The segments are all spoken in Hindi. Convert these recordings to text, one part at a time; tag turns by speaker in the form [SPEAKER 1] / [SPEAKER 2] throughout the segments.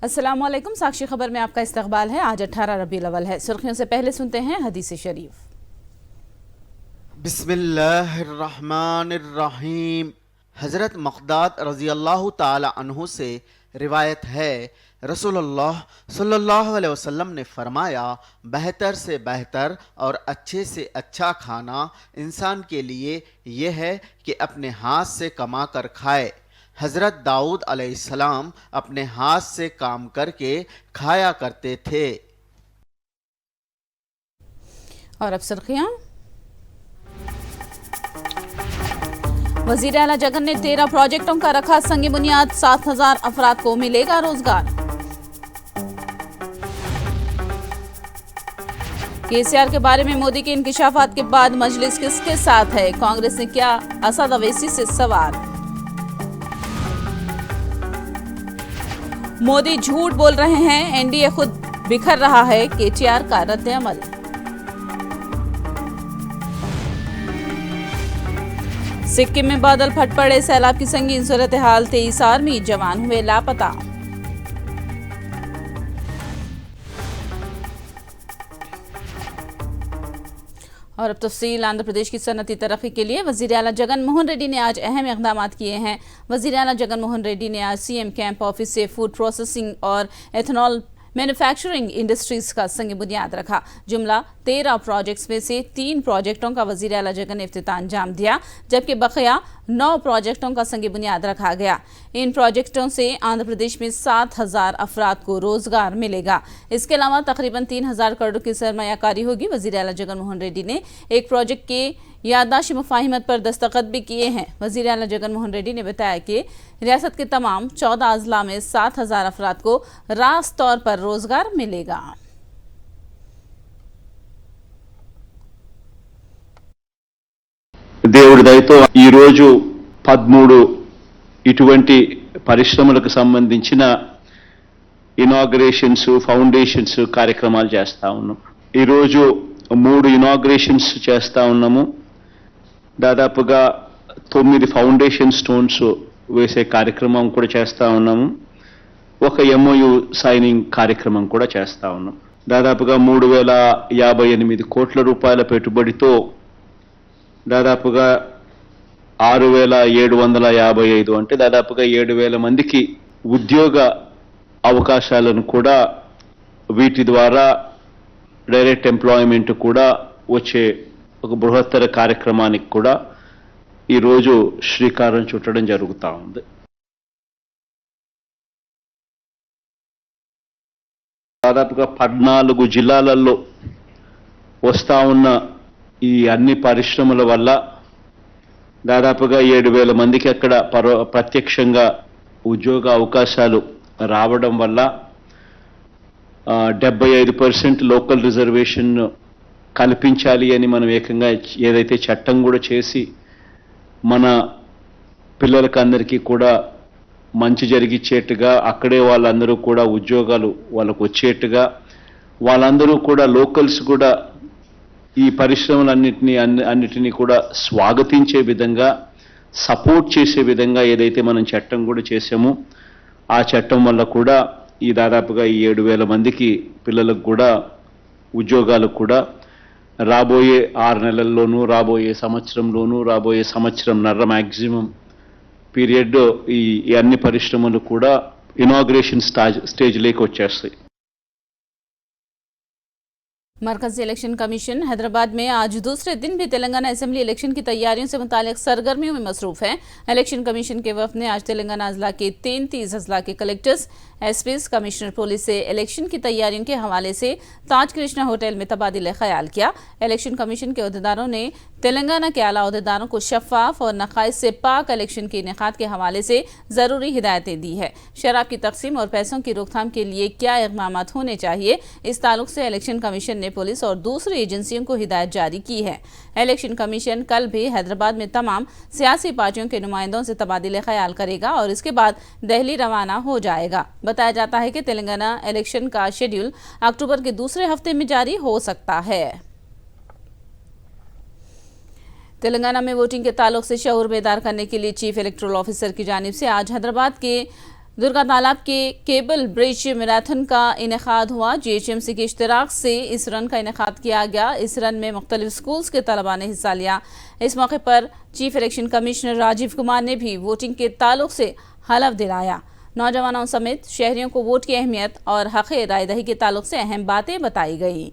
[SPEAKER 1] अस्सलाम वालेकुम। साक्षी खबर में आपका इस्तकबाल है। आज 18 रबीउल अव्वल है। सुर्खियों से पहले सुनते हैं हदीस शरीफ।
[SPEAKER 2] बिस्मिल्लाहिर्रहमानिर्रहीम। हज़रत मक़दाद रज़ी अल्लाह ताला अन्हु से रिवायत है, रसूलुल्लाह सल्लल्लाहु अलैहि वसल्लम ने फरमाया, बेहतर से बेहतर और अच्छे से अच्छा खाना इंसान के लिए यह है कि अपने हाथ से कमा कर खाए। हज़रत दाऊद अलैहिस्सलाम अपने हाथ से काम करके खाया करते थे।
[SPEAKER 1] और अब सुर्खियां। वज़ीर आला जगन ने 13 प्रोजेक्टों का रखा संग बुनियाद, 7,000 अफराद को मिलेगा रोजगार। केसीआर के बारे में मोदी के इंकिशाफात के बाद मजलिस किसके साथ है? कांग्रेस ने किया असद अवैसी से सवाल। मोदी झूठ बोल रहे हैं, एनडीए खुद बिखर रहा है, केटीआर का रद्द अमल। सिक्किम में बादल फट पड़े, सैलाब की संगीन सूरत हाल, 23 आर्मी जवान हुए लापता। और अब तफसील। आंध्र प्रदेश की सनती तरक्की के लिए वज़ीर आला जगन मोहन रेड्डी ने आज अहम इक़दामात किए हैं। वज़ीर आला जगन मोहन रेड्डी ने आज सीएम कैंप ऑफिस से फूड प्रोसेसिंग और एथनॉल मैन्युफैक्चरिंग इंडस्ट्रीज का संग बुनियाद रखा। जुमला 13 प्रोजेक्ट्स में से 3 प्रोजेक्टों का वज़ीर आला जगन ने इफ्तिताह अंजाम दिया, जबकि बकिया 9 प्रोजेक्टों का संग बुनियाद रखा गया। इन प्रोजेक्टों से आंध्र प्रदेश में 7,000 अफराद को रोजगार मिलेगा। इसके अलावा तकरीबन 3,000 करोड़ की सरमायाकारी होगी। वज़ीर आला जगन मोहन रेड्डी ने एक प्रोजेक्ट के याददाश्त मुफाहिमत पर दस्तखत भी किए हैं। वज़ीर आला जगन मोहन रेड्डी ने बताया कि रियासत के तमाम 14 अजला में 7,000 अफराद को रास तौर पर रोजगार मिलेगा।
[SPEAKER 3] దేవుడి దయతో ఈరోజు 13 ఇటువంటి పరిశ్రమలకు సంబంధించిన ఇనాగ్రేషన్స్, ఫౌండేషన్స్ కార్యక్రమాలు చేస్తా ఉన్నాం. ఈరోజు 3 ఇనాగ్రేషన్స్ చేస్తా ఉన్నాము. దాదాపుగా 9 ఫౌండేషన్ స్టోన్స్ వేసే కార్యక్రమం కూడా చేస్తా ఉన్నాము. ఒక ఎంఓయు సైనింగ్ కార్యక్రమం కూడా చేస్తా ఉన్నాం. దాదాపుగా 3,058 కోట్ల రూపాయల పెట్టుబడితో దాదాపుగా 6,755 అంటే దాదాపుగా 7,000 మందికి ఉద్యోగ అవకాశాలను కూడా వీటి ద్వారా డైరెక్ట్ ఎంప్లాయ్మెంట్ కూడా వచ్చే ఒక బృహత్తర కార్యక్రమానికి కూడా ఈరోజు శ్రీకారం చుట్టడం జరుగుతూ ఉంది. దాదాపుగా 14 జిల్లాలలో వస్తా ఉన్న ఈ అన్ని పరిశ్రమల వల్ల దాదాపుగా 7,000 మందికి అక్కడ ప్రత్యక్షంగా ఉద్యోగ అవకాశాలు రావడం వల్ల 75% లోకల్ రిజర్వేషన్ కల్పించాలి అని మనం ఏకంగా ఏదైతే చట్టం కూడా చేసి మన పిల్లలకి అందరికీ కూడా మంచి జరిగిచ్చేట్టుగా, అక్కడే వాళ్ళందరూ కూడా ఉద్యోగాలు వాళ్ళకు వచ్చేట్టుగా, వాళ్ళందరూ కూడా లోకల్స్ కూడా ఈ పరిశ్రమలన్నిటినీ కూడా స్వాగతించే విధంగా, సపోర్ట్ చేసే విధంగా ఏదైతే మనం చట్టం కూడా చేసామో ఆ చట్టం వల్ల కూడా ఈ దాదాపుగా ఈ 7,000 మందికి పిల్లలకు కూడా ఉద్యోగాలు కూడా రాబోయే 6 నెలల్లోనూ, రాబోయే సంవత్సరంలోనూ, రాబోయే సంవత్సరంన్నర మ్యాక్సిమం పీరియడ్ ఈ అన్ని పరిశ్రమలు కూడా ఇనాగ్రేషన్ స్టేజ్లోకి వచ్చేస్తాయి.
[SPEAKER 1] मरकजी इलेक्शन कमीशन हैदराबाद में आज दूसरे दिन भी तेलंगाना असेंबली इलेक्शन की तैयारियों से मुतालिक सरगर्मियों में मसरूफ है। इलेक्शन कमीशन के वफद ने आज तेलंगाना अजला के 33 अजला के कलेक्टर्स, एसपीज, कमिश्नर पुलिस से इलेक्शन की तैयारियों के हवाले से ताज कृष्णा होटल में तबादिले ख्याल किया। इलेक्शन कमीशन के अहदेदारों ने तेलंगाना के आला अहदेदारों को शफाफ और नकाइस से पाक इलेक्शन के इनेकाद के हवाले से जरूरी हिदायतें दी है। शराब की तकसीम और पैसों की रोकथाम के लिए क्या इक़दाम होने चाहिए, इस ताल्लुक से इलेक्शन कमीशन ने पुलिस और दूसरी एजेंसियों को हिदायत जारी की है। इलेक्शन कमीशन कल भी हैदराबाद में तमाम सियासी पार्टियों के नुमाइंदों से तबादिले ख्याल करेगा और इसके बाद दिल्ली रवाना हो जाएगा। बताया जाता है कि तेलंगाना इलेक्शन का शेड्यूल अक्टूबर के दूसरे हफ्ते में जारी हो सकता है। तेलंगाना में वोटिंग के ताल्लुक से शऊर बेदार करने के लिए चीफ इलेक्टोरल ऑफिसर की जानिब से आज हैदराबाद के दुर्गा तालाब के केबल ब्रिज मैराथन का इनेकाद हुआ। जीएचएमसी के इश्तिराक से इस रन का इनेकाद किया गया। इस रन में मुख्तलिफ स्कूल्स के तलबा ने हिस्सा लिया। इस मौके पर chief election commissioner Rajiv Kumar ने भी वोटिंग के ताल्लुक से हलफ दिलाया। नौजवानों समेत शहरियों को वोट की अहमियत और हक़ राय दही के ताल्लुक से अहम बातें बताई गई।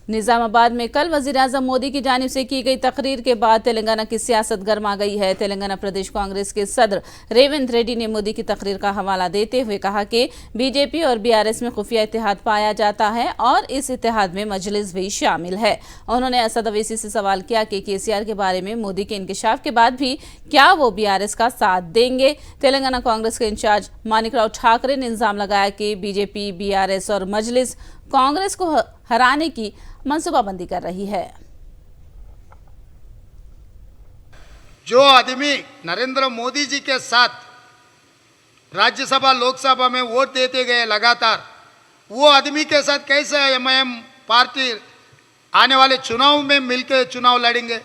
[SPEAKER 1] निजामाबाद में कल वज़ीर-ए-आज़म मोदी की जानिब से की गई तकरीर के बाद तेलंगाना की सियासत गर्मा गई है। तेलंगाना प्रदेश कांग्रेस के सदर रेवंत रेड्डी ने मोदी की तकरीर का हवाला देते हुए कहा कि बीजेपी और बीआरएस में खुफिया इत्तेहाद पाया जाता है और इस इत्तेहाद में मजलिस भी शामिल है। उन्होंने असद अवैसी से सवाल किया कि केसीआर के बारे में मोदी के इंकशाफ के बाद भी क्या वो बीआरएस का साथ देंगे। तेलंगाना कांग्रेस के इंचार्ज मानिकराव ठाकरे ने इल्जाम लगाया कि बीजेपी, बीआरएस और मजलिस कांग्रेस को हराने की मंसूबाबंदी कर रही है।
[SPEAKER 4] जो आदमी नरेंद्र मोदी जी के साथ राज्यसभा लोकसभा में वोट देते गए लगातार, वो आदमी के साथ कैसे एमआईएम पार्टी आने वाले चुनाव में मिलकर चुनाव लड़ेंगे।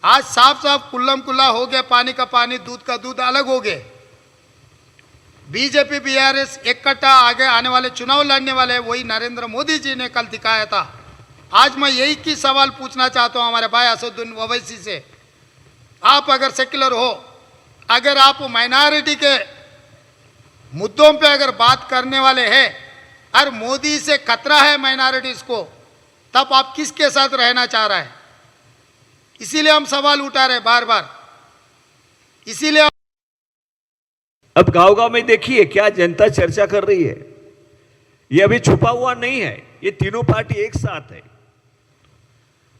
[SPEAKER 4] आज साफ साफ कुल्लम कुल्ला हो गया, पानी का पानी दूध का दूध अलग हो गए। बीजेपी बीआरएस इकट्ठा आगे आने वाले चुनाव लड़ने वाले वही नरेंद्र मोदी जी ने कल दिखाया था। आज मैं यही की सवाल पूछना चाहता हूं हमारे भाई असदुद्दीन ओवैसी से। आप अगर सेक्युलर हो, अगर आप माइनॉरिटी के मुद्दों पे अगर बात करने वाले हैं और मोदी से खतरा है माइनॉरिटीज को, तब आप किसके साथ रहना चाह रहे हैं? इसीलिए हम सवाल उठा रहे बार बार। इसीलिए
[SPEAKER 5] अब गांव-गांव में देखिए क्या जनता चर्चा कर रही है। ये अभी छुपा हुआ नहीं है, ये तीनों पार्टी एक साथ है।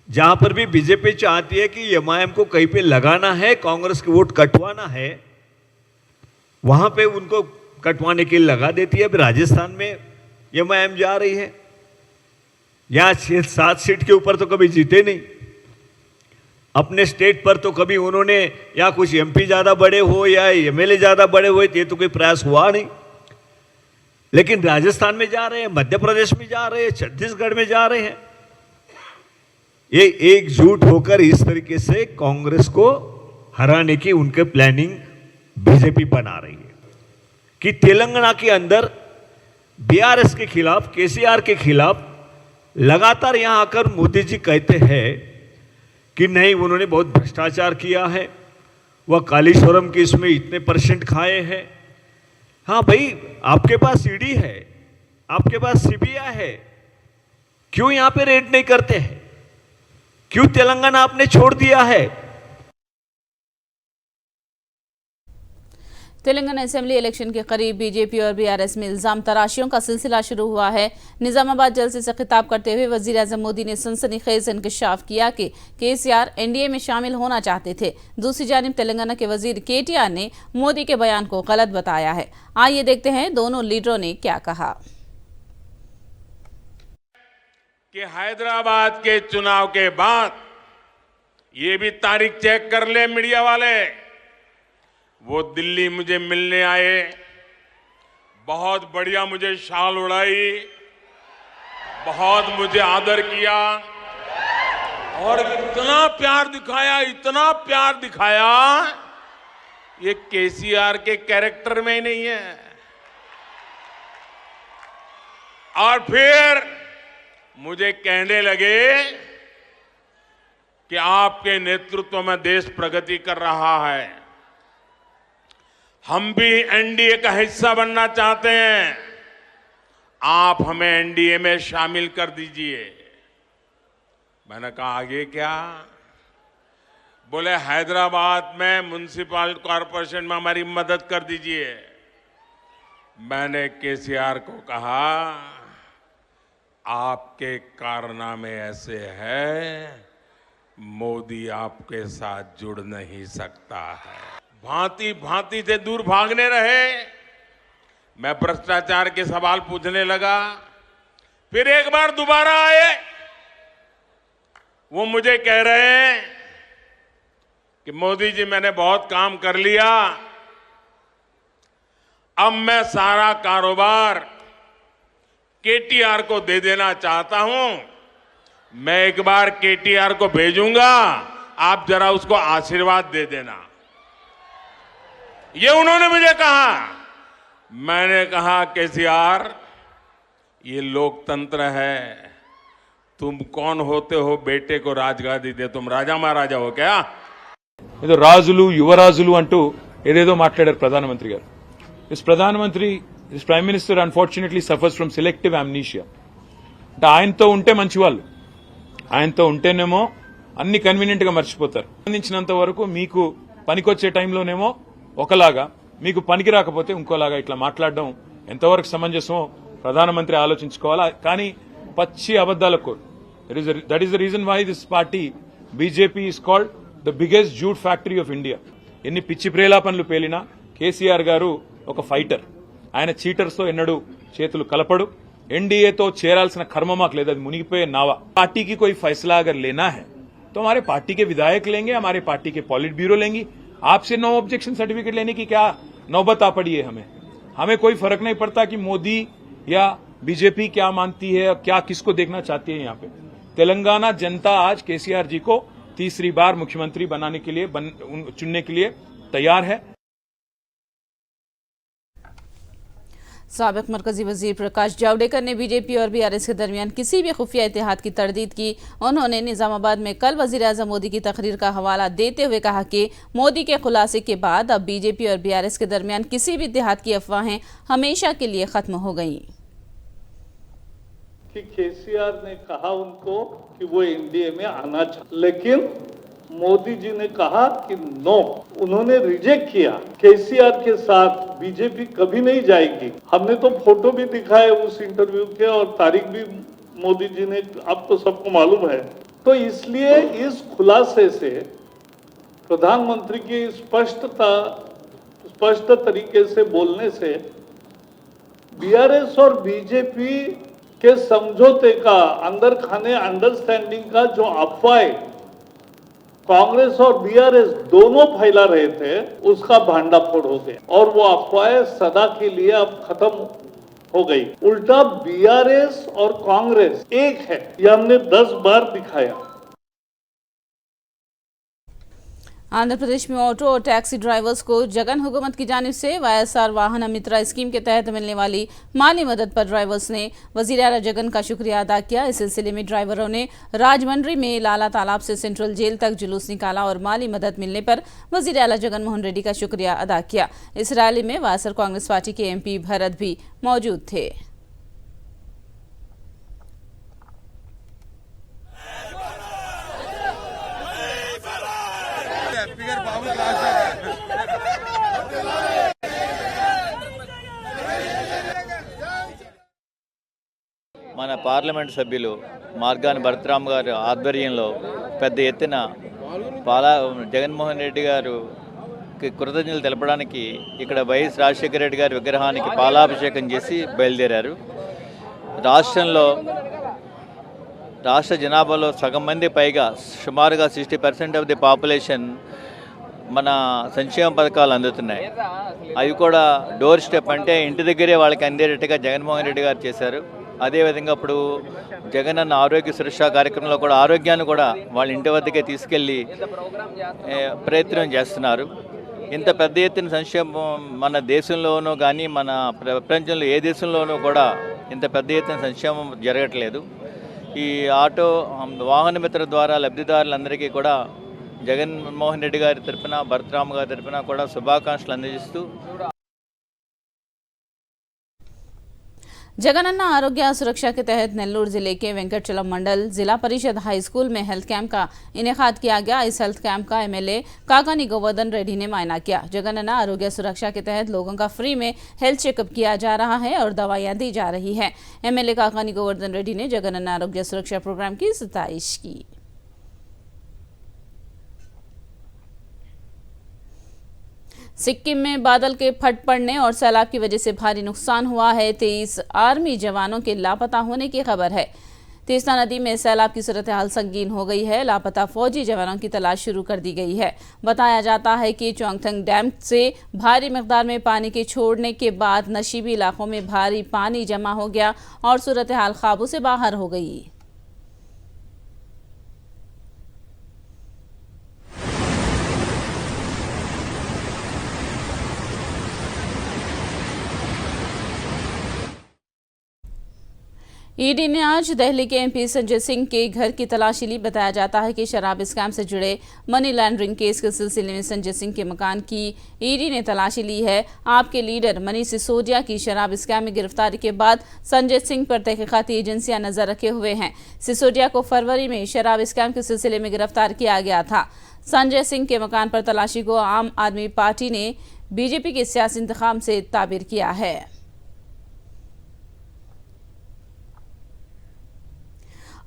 [SPEAKER 5] जहां पर भी बीजेपी चाहती है कि एमआईएम को कहीं पे लगाना है, कांग्रेस के वोट कटवाना है, वहां पे उनको कटवाने के लिए लगा देती है। अब राजस्थान में एमआईएम जा रही है, यहां 6-7 सीट के ऊपर तो कभी जीते नहीं। अपने स्टेट पर तो कभी उन्होंने या कुछ एमपी ज्यादा बड़े हो या एमएलए ज्यादा बड़े हो, ये तो कोई प्रयास हुआ नहीं। लेकिन राजस्थान में जा रहे हैं, मध्य प्रदेश में जा रहे हैं, छत्तीसगढ़ में जा रहे हैं। ये एकजुट होकर इस तरीके से कांग्रेस को हराने की उनके प्लानिंग बीजेपी बना रही है कि तेलंगाना के अंदर बीआरएस के खिलाफ, केसीआर के खिलाफ लगातार यहां आकर मोदी जी कहते हैं कि नहीं, उन्होंने बहुत भ्रष्टाचार किया है, वह कालीश्वरम के इसमें इतने % खाए हैं। हाँ भाई, आपके पास ईडी है, आपके पास सीबीआई है, क्यों यहां पे रेड नहीं करते हैं? क्यों तेलंगाना आपने छोड़ दिया है?
[SPEAKER 1] तेलंगाना असेंबली इलेक्शन के करीब बीजेपी और बीआरएस में इल्जाम तराशियों का सिलसिला शुरू हुआ है। निजामाबाद जलसे से खिताब करते हुए वज़ीर-ए-आज़म मोदी ने सनसनीखेज इंकशाफ किया कि केसीआर एनडीए में शामिल होना चाहते थे। दूसरी जानिब तेलंगाना के वजीर केटीआर ने मोदी के बयान को गलत बताया है। आइए देखते हैं दोनों लीडरों ने क्या कहा।
[SPEAKER 6] कि हैदराबाद के चुनाव के बाद ये भी तारीख चेक कर ले मीडिया वाले, वो दिल्ली मुझे मिलने आए, बहुत बढ़िया मुझे शाल उड़ाई, बहुत मुझे आदर किया और इतना प्यार दिखाया, इतना प्यार दिखाया, ये केसीआर के कैरेक्टर में ही नहीं है। और फिर मुझे कहने लगे कि आपके नेतृत्व में देश प्रगति कर रहा है, हम भी एनडीए का हिस्सा बनना चाहते हैं, आप हमें एनडीए में शामिल कर दीजिए। मैंने कहा आगे क्या? बोले हैदराबाद में म्युनिसिपल कॉरपोरेशन में हमारी मदद कर दीजिए। मैंने केसीआर को कहा आपके कारनामे ऐसे हैं, मोदी आपके साथ जुड़ नहीं सकता है। भांति भांति से दूर भागने रहे। मैं भ्रष्टाचार के सवाल पूछने लगा, फिर एक बार दोबारा आए, वो मुझे कह रहे हैं कि मोदी जी मैंने बहुत काम कर लिया, अब मैं सारा कारोबार केटीआर को दे देना चाहता हूं। मैं एक बार केटीआर को भेजूंगा, आप जरा उसको आशीर्वाद दे देना। ये उन्होंने मुझे कहा। मैंने कहा केसीआर, ये लोकतंत्र है, तुम कौन होते हो बेटे को राजगादी दे, तुम राजा महाराजा हो क्या?
[SPEAKER 7] ఏదో రాజులు యువరాజులు అంటూ ఏదేదో మాట్లాడారు ప్రధానమంత్రి గారు. This prime minister unfortunately suffers from selective amnesia. అంటే ఆయనతో ఉంటే మంచివాళ్ళు, ఆయనతో ఉంటేనేమో అన్ని కన్వీనియంట్ గా మర్చిపోతారు. సంబంధించినంత వరకు మీకు పనికొచ్చే టైంలోనేమో ఒకలాగా, మీకు పనికి రాకపోతే ఇంకోలాగా ఇట్లా మాట్లాడడం ఎంతవరకు సమంజసమో ప్రధానమంత్రి ఆలోచించుకోవాలా. కానీ పచ్చి అబద్దాలకు that is the reason why this party BJP is called the biggest jhoot factory of India. ఎన్ని పిచ్చి ప్రేలాపనలు పేలినా కేసీఆర్ గారు ఒక ఫైటర్. ఆయన చీటర్స్ తో ఎన్నడూ చేతులు కలపడు. ఎన్డీఏతో చేరాల్సిన కర్మ మాకు లేదు, అది మునిగిపోయే నావా. పార్టీకి कोई फैसला अगर लेना है तो हमारे पार्टी के विधायक लेंगे, हमारे पार्टी के पॉलिट ब्यूरो लेंगी. आपसे नो ऑब्जेक्शन सर्टिफिकेट लेने की क्या नौबत आ पड़ी है? हमें कोई फर्क नहीं पड़ता कि मोदी या बीजेपी क्या मानती है, क्या किसको देखना चाहती है. यहाँ पे तेलंगाना जनता आज केसीआर जी को तीसरी बार मुख्यमंत्री बनाने के लिए चुनने के लिए तैयार है.
[SPEAKER 1] साबिक मरकजी वजीर प्रकाश जावड़ेकर ने बीजेपी और बीआरएस के दरमियान किसी भी खुफिया इत्तेहाद की तरदीद की. उन्होंने निजामाबाद में कल वजीर आजम मोदी की तकरीर का हवाला देते हुए कहा कि मोदी के खुलासे के बाद अब बीजेपी और बीआरएस के दरमियान किसी भी इत्तेहाद की अफवाहें हमेशा के लिए खत्म हो गईं.
[SPEAKER 8] कि केसीआर ने कहा उनको कि वो एनडीए में आना चाहते, लेकिन मोदी जी ने कहा कि नो, उन्होंने रिजेक्ट किया. केसीआर के साथ बीजेपी कभी नहीं जाएगी. हमने तो फोटो भी दिखाए उस इंटरव्यू के और तारीख भी मोदी जी ने, अब तो सबको मालूम है. तो इसलिए इस खुलासे से प्रधानमंत्री की स्पष्ट तरीके से बोलने से बीआरएस और बीजेपी के समझौते का, अंदर खाने अंडरस्टैंडिंग का जो अफवाह कांग्रेस और बीआरएस दोनों फैला रहे थे, उसका भांडाफोड़ हो गया और वो अफवाहें सदा के लिए अब खत्म हो गई. उल्टा बीआरएस और कांग्रेस एक है, ये हमने 10 बार दिखाया.
[SPEAKER 1] आंध्र प्रदेश में ऑटो और टैक्सी ड्राइवर्स को जगन हुकूमत की जानिब से वाईएसआर वाहन मित्रा स्कीम के तहत मिलने वाली माली मदद पर ड्राइवर्स ने वजीर आला जगन का शुक्रिया अदा किया. इस सिलसिले में ड्राइवरों ने राजमंड्री में लाला तालाब से सेंट्रल जेल तक जुलूस निकाला और माली मदद मिलने पर वजीर आला जगन मोहन रेड्डी का शुक्रिया अदा किया. इस रैली में वाईएसआर कांग्रेस पार्टी के एमपी भरत भी मौजूद थे.
[SPEAKER 9] మన పార్లమెంట్ సభ్యులు మార్గాని భరతరామ్ గారు ఆధ్వర్యంలో పెద్ద ఎత్తున జగన్మోహన్ రెడ్డి గారికి కృతజ్ఞతలు తెలపడానికి ఇక్కడ వైఎస్ రాజశేఖర రెడ్డి గారి విగ్రహానికి పాలాభిషేకం చేసి బయలుదేరారు. రాష్ట్ర జనాభాలో సగం మంది పైగా, సుమారుగా 60% ఆఫ్ ది పాపులేషన్ మన సంక్షేమ పథకాలు అందుతున్నాయి. అవి కూడా డోర్ స్టెప్, అంటే ఇంటి దగ్గరే వాళ్ళకి అందేటట్టుగా జగన్మోహన్ రెడ్డి గారు చేశారు. అదేవిధంగా ఇప్పుడు జగన్ అన్న ఆరోగ్య సురక్ష కార్యక్రమంలో కూడా ఆరోగ్యాన్ని కూడా వాళ్ళ ఇంటి వద్దకే తీసుకెళ్ళి ప్రయత్నం చేస్తున్నారు. ఇంత పెద్ద ఎత్తున సంక్షేమం మన దేశంలోనూ కానీ మన ప్రపంచంలో ఏ దేశంలోనూ కూడా ఇంత పెద్ద ఎత్తున సంక్షేమం జరగట్లేదు. ఈ ఆటో వాహన మిత్ర ద్వారా లబ్ధిదారులందరికీ కూడా జగన్మోహన్ రెడ్డి గారి తరఫున, భరతరామ్ గారి తరఫున కూడా శుభాకాంక్షలు అందజేస్తూ
[SPEAKER 1] जगनन्ना आरोग्य सुरक्षा के तहत नेल्लूर जिले के वेंकटचलम मंडल जिला परिषद हाई स्कूल में हेल्थ कैंप का इनेकाद किया गया. इस हेल्थ कैंप का एमएलए काकानी गोवर्धन रेड्डी ने मायना किया. जगनन्ना आरोग्य सुरक्षा के तहत लोगों का फ्री में हेल्थ चेकअप किया जा रहा है और दवाइयां दी जा रही है. एमएलए काकानी गोवर्धन रेड्डी ने जगनन्ना आरोग्य सुरक्षा प्रोग्राम की सताइश की. सिक्किम में बादल के फट पड़ने और सैलाब की वजह से भारी नुकसान हुआ है. 23 आर्मी जवानों के लापता होने की खबर है. तीस्ता नदी में सैलाब की सूरत हाल संगीन हो गई है. लापता फौजी जवानों की तलाश शुरू कर दी गई है. बताया जाता है कि चोंगथंग डैम से भारी मिकदार में पानी के छोड़ने के बाद नशीबी इलाकों में भारी पानी जमा हो गया और सूरत हाल काबू से बाहर हो गई. ईडी ने आज दिल्ली के एमपी संजय सिंह के घर की तलाशी ली। बताया जाता है कि शराब स्कैम से जुड़े मनी लॉन्ड्रिंग केस के सिलसिले में संजय सिंह के मकान की ईडी ने तलाशी ली है। आपके लीडर मनीष सिसोदिया की शराब स्कैम में गिरफ्तारी के बाद संजय सिंह पर तहकीकाती एजेंसियां नजर रखे हुए हैं। सिसोदिया को फरवरी में शराब स्कैम के सिलसिले में गिरफ्तार किया गया था। संजय सिंह के मकान पर तलाशी को आम आदमी पार्टी ने बीजेपी के सियासी इंतखाब से ताबीर किया है।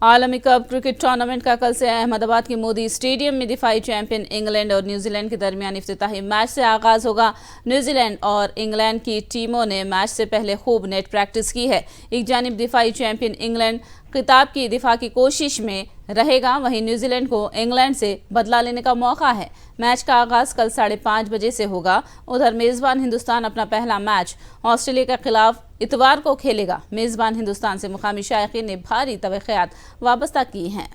[SPEAKER 1] आलमी कप क्रिकेट टूर्नामेंट का कल से अहमदाबाद के मोदी स्टेडियम में दिफाई चैंपियन इंग्लैंड और न्यूजीलैंड के दरमियान इफ्तिताही मैच से आगाज होगा। न्यूजीलैंड और इंग्लैंड की टीमों ने मैच से पहले खूब नेट प्रैक्टिस की है। एक जानिब दिफाई चैंपियन इंग्लैंड खिताब की दिफा की कोशिश में रहेगा, वहीं न्यूजीलैंड को इंग्लैंड से बदला लेने का मौका है। मैच का आगाज कल 5:30 बजे से होगा। उधर मेजबान हिंदुस्तान अपना पहला मैच ऑस्ट्रेलिया के खिलाफ इतवार को खेलेगा। मेजबान हिंदुस्तान से मुकामी शायकीन ने भारी तवक्कुआत वाबस्ता की हैं।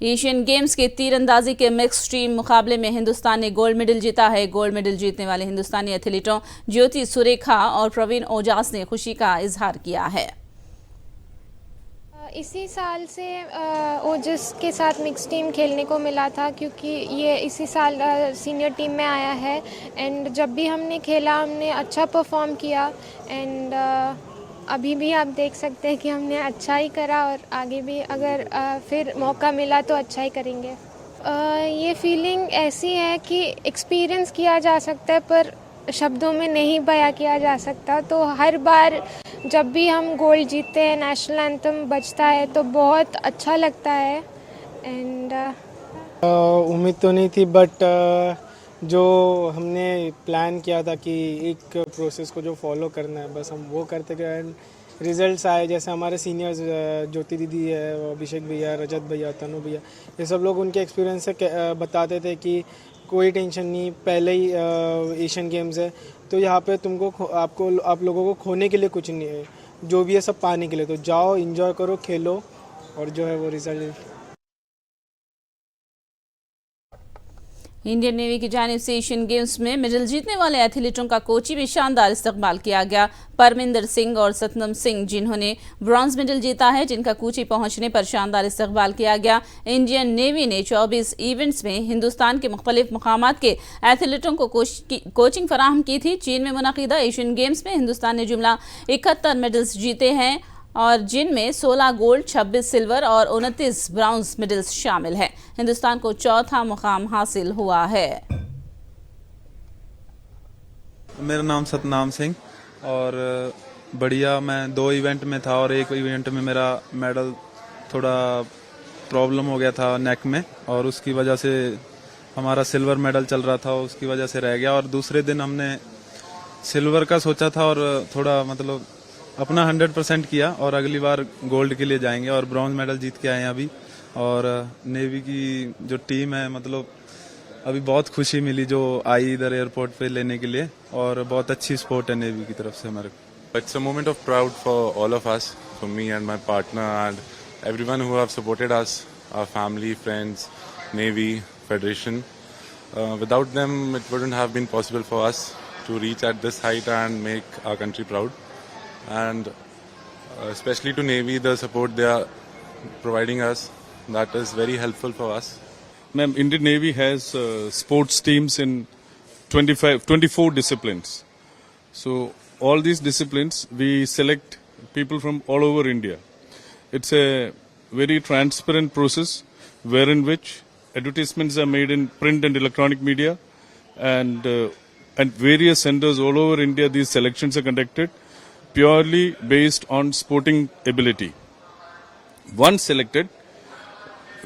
[SPEAKER 1] एशियन गेम्स के तीरंदाजी के मिक्स टीम मुकाबले में हिंदुस्तान ने गोल्ड मेडल जीता है। गोल्ड मेडल जीतने वाले हिंदुस्तानी एथलीटों ज्योति सुरेखा और प्रवीण ओजास ने खुशी का इजहार किया है।
[SPEAKER 10] इसी साल से ओजस के साथ मिक्स टीम खेलने को मिला था, क्योंकि ये इसी साल सीनियर टीम में आया है। एंड जब भी हमने खेला हमने अच्छा परफॉर्म किया। एंड अभी भी आप देख सकते हैं कि हमने अच्छा ही करा और आगे भी अगर फिर मौका मिला तो अच्छा ही करेंगे। ये फीलिंग ऐसी है कि एक्सपीरियंस किया जा सकता है पर शब्दों में नहीं बयां किया जा सकता। तो हर बार जब भी हम गोल्ड जीतते हैं, नेशनल एंथम बजता है तो बहुत अच्छा लगता है। एंड
[SPEAKER 11] उम्मीद तो नहीं थी, बट जो हमने प्लान किया था कि एक प्रोसेस को जो फॉलो करना है बस हम वो करते गए। एंड रिजल्ट्स आए, जैसे हमारे सीनियर्स ज्योति दीदी है, अभिषेक भैया, रजत भैया, तनु भैया, ये सब लोग उनके एक्सपीरियंस से बताते थे कि कोई टेंशन नहीं, पहले ही एशियन गेम्स है तो यहाँ पे तुमको आप लोगों को खोने के लिए कुछ नहीं है, जो भी है सब पाने के लिए। तो जाओ, एंजॉय करो, खेलो और जो है वो रिजल्ट।
[SPEAKER 1] इंडियन नेवी की जानिब से एशियन गेम्स में मेडल जीतने वाले एथलीटों का कोची में शानदार इस्तकबाल किया गया। परमिंदर सिंह और सतनम सिंह जिन्होंने ब्रॉन्ज मेडल जीता है, जिनका कोची पहुंचने पर शानदार इस्तकबाल किया गया। इंडियन नेवी ने 24 इवेंट्स में हिंदुस्तान के मुख्तलिफ मकामात के एथलीटों को कोचिंग फराहम की थी। चीन में मुनक़िदा एशियन गेम्स में हिंदुस्तान ने जुमला 71 मेडल्स जीते हैं और जिनमें 16 गोल्ड, 26 सिल्वर और 29 ब्राउन्ज मेडल्स शामिल हैं। हिंदुस्तान को चौथा मुकाम हासिल हुआ है।
[SPEAKER 12] मेरा नाम सतनाम सिंह और बढ़िया, मैं 2 इवेंट में था और एक इवेंट में मेरा मेडल थोड़ा प्रॉब्लम हो गया था नेक में और उसकी वजह से हमारा सिल्वर मेडल चल रहा था, उसकी वजह से रह गया। और दूसरे दिन हमने सिल्वर का सोचा था और थोड़ा मतलब अपना 100% किया और अगली बार गोल्ड के लिए जाएंगे और ब्रॉन्ज मेडल जीत के आए हैं अभी। और नेवी की जो टीम है, मतलब अभी बहुत खुशी मिली जो आई इधर एयरपोर्ट पे लेने के लिए और बहुत अच्छी सपोर्ट है नेवी की तरफ से हमारे को।
[SPEAKER 13] It's a moment of proud for all of us, for me and my partner and everyone who have supported us, our family, friends, Navy, Federation. Without them, it wouldn't have been possible for us to reach at this height and make our country proud. And especially to Navy, the support they are providing us, that is very helpful for us.
[SPEAKER 14] Ma'am, Indian Navy has sports teams in 24 disciplines. So all these disciplines, we select people from all over India. It's a very transparent process wherein which advertisements are made in print and electronic media and various centers all over India. These selections are conducted purely based on sporting ability. Once selected,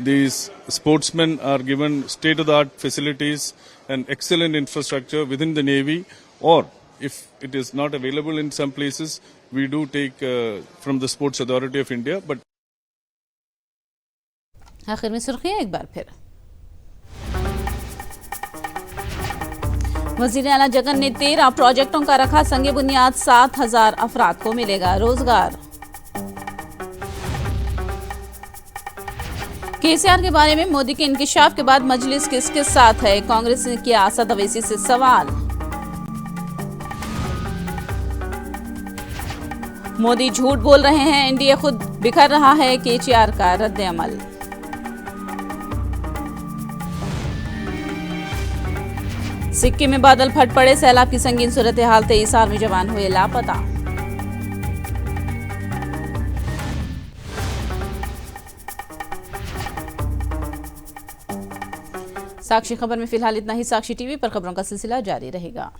[SPEAKER 14] these sportsmen are given state-of-the-art facilities and excellent infrastructure within the Navy, or if it is not available in some places, we do take from the Sports Authority of India. But
[SPEAKER 1] आखिर में सुर्खियां एक बार फिर। वज़ीर आला जगन ने 13 प्रोजेक्टों का रखा संगे बुनियाद, 7,000 अफराद को मिलेगा रोजगार। केसीआर के बारे में मोदी के इंकिशाफ के बाद मजलिस किसके साथ है, कांग्रेस ने किया असद अवैसी से सवाल। मोदी झूठ बोल रहे हैं, एनडीए खुद बिखर रहा है, केसीआर का रद्द अमल। सिक्किम में बादल फट पड़े, सैलाब की संगीन सूरत हाल, 23 आर्मी जवान हुए लापता। साक्षी खबर में फिलहाल इतना ही। साक्षी टीवी पर खबरों का सिलसिला जारी रहेगा।